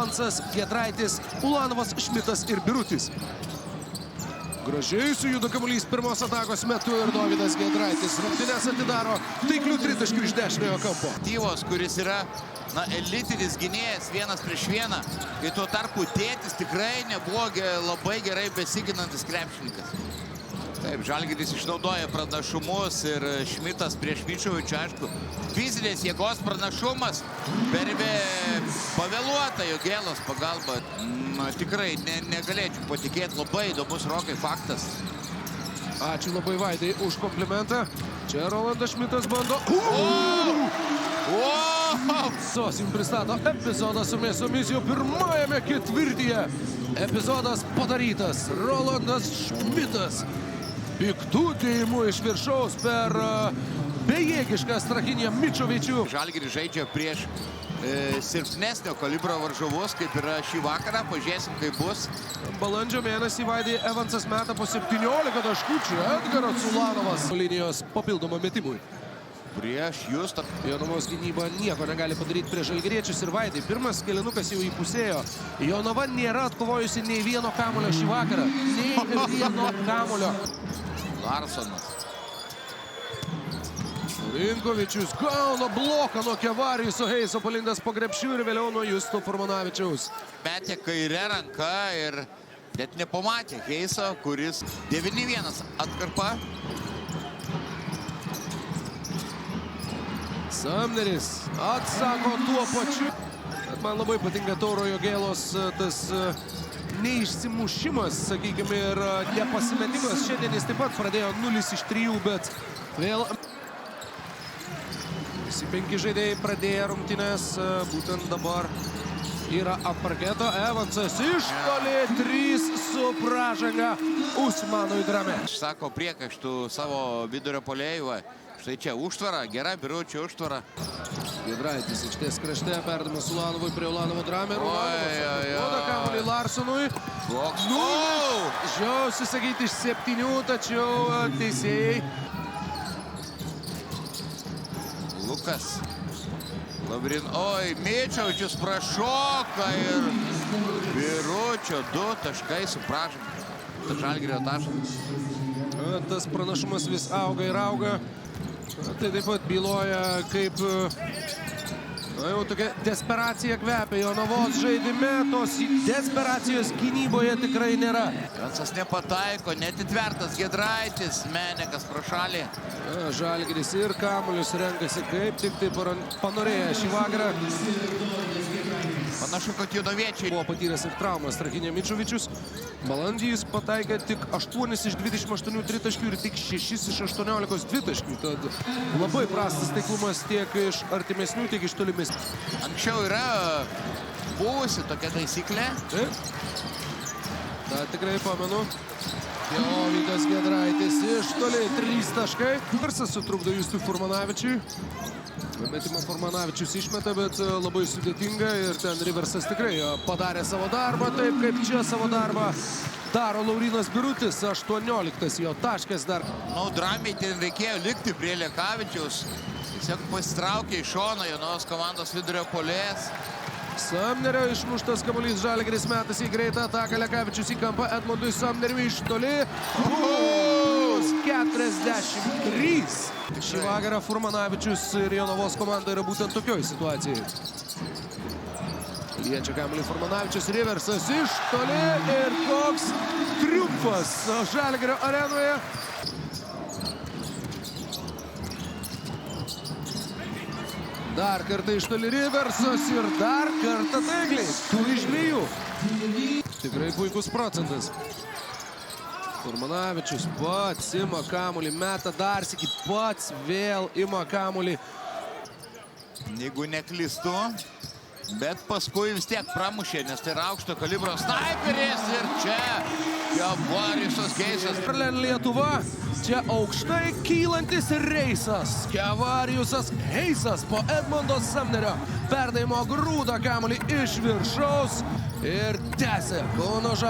Evansas, Giedraitis, Ulanovas, Šmitas ir Birutis. Gražiai sujuda kamuolys pirmos atakos metu ir Dovydas Giedraitis rungtynes atidaro taiklių tritaškių iš dešiniojo kampo. Tyvos, kuris yra elitinis gynėjas vienas prieš vieną, kai tuo tarpu tėtis tikrai nebuvo labai gerai besiginantis krepšininkas. Taip, Žalgiris išnaudoja pranašumus ir Šmitas prieš Mičovičių, aišku, fizinės jėgos pranašumas, Pervė pavėluota Jogėlos pagalba. Tikrai negalėčiau patikėti, labai įdomus Rokai faktas. Ačiū labai Vaidai už komplimentą. Čia Rolandas Šmitas bando. Sosim pristato epizodą su mėsomis jau pirmajame ketvirtyje. Epizodas padarytas. Rolandas Šmitas piktų dėjimų iš viršaus per bejėgišką Strahinę Mičovičių. Žalgiris žaidžia prieš silpnesnio kalibro varžovus, kaip yra šį vakarą. Pažiūrėsim, kaip bus. Balandžio mėnesį Vaidai Evansas meta po 17 taškų. Čia Edgaras Ulanovas linijos papildomą metimui. Prieš Justą. Jonavos gynyba nieko negali padaryti prieš žalgiriečius ir Vaidai. Pirmas kėlinukas jau įpusėjo. Jonava nėra atkovojusi nei vieno kamulio šį vakarą. Nei vieno kamulio. Larsonas. Rinkovičius gauna bloką nuo Kevariuso Heiso, palindęs po krepšiu ir vėliau nuo Justo Furmanavičiaus. Metė kairę ranką ir net nepamatė Heiso, kuris 9-1 atkarpa. Samneris atsako tuo pačiu. Bet man labai patinka Tauro Jogėlos tas neišsimušimas, sakykime, ir nepasimetimas. Šiandien jis taip pat pradėjo 0-3, bet vėl visi 5 žaidėjai pradėjo rungtynes. Būtent dabar yra ant parketo. Evansas iš toli 3 su pražanga Usmanui Drame. Sako priekaištų savo vidurio puolėjui. Štai čia užtvara, gera Biručio užtvara. Giedraitis aikštės krašte, perdamas Ulanovui prie Ulanovo Drame. Duoda kamuolį Larsonui. Žiausi sakyti iš 7, tačiau teisėjai. Lukas. Oi, Mičovičius prašoka ir Biručio 2 taškai su pražanga. Žalgirio taškas. Tas pranašumas vis auga ir auga. Tai taip pat byloja, kaip jau tokia desperacija kvepia Jonavos žaidime. Tos desperacijos gynyboje tikrai nėra. Evansas nepataiko, netitvertas Giedraitis, Menekas pro šalį. Žalgiris ir kamuolius renkasi kaip tik tai panorėję šį vakarą. Panašu, kad Judoviečiai buvo patyręs ir traumas Strahinė Mičovičius. Balandį jis pataikė tik 8 iš 28 tritaškių ir tik 6 iš 18 dvitaškių. Tad labai prastas taiklumas tiek iš artimesnių, tiek iš tolimesnių. Anksčiau yra buvusi tokia taisyklė. Taip. Ta tikrai pamenu. Dovydas Giedraitis iš toli 3 taškai. Varsas sutrukdo Justui Furmanavičiui. Metimą Furmanavičius išmeta, bet labai sudėtinga ir ten Riversas tikrai padarė savo darbą, taip kaip čia savo darbą daro Laurinas Birutis, 18 jo taškas dar. Dramiai ten reikėjo likti prie Lekavičiaus, tiesiog pasitraukė iš šono Jonavos komandos vidurio puolėjas. Samnerio išmuštas kamuolys, Žalgiris metas į greitą ataką, Lekavičius į kampą, Edmundui Samneriui iš toli. 43. Šį vakarą Furmanavičius ir Jonavos komanda yra būtent tokioj situacijai. Liečia kamuolį Furmanavičius, Riversas iš toli ir koks triumfas Žalgirio arenoje. Dar kartą iš toli Riversas ir dar kartą taikliai. 2 iš 2. Tikrai puikus procentas. Furmanavičius pats ima kamuolį, meta dar sykį, pats vėl ima kamuolį. Jeigu neklystu, bet paskui vis tiek pramušė, nes tai yra aukšto kalibro snaiperis ir čia Kevariusas Heisas. Lietuva, čia aukštai kylantis reisas. Kevariusas Heisas po Edmundo Samnerio perdavimo grūda kamuolį iš viršaus ir tęsia Kauno Žalgiris.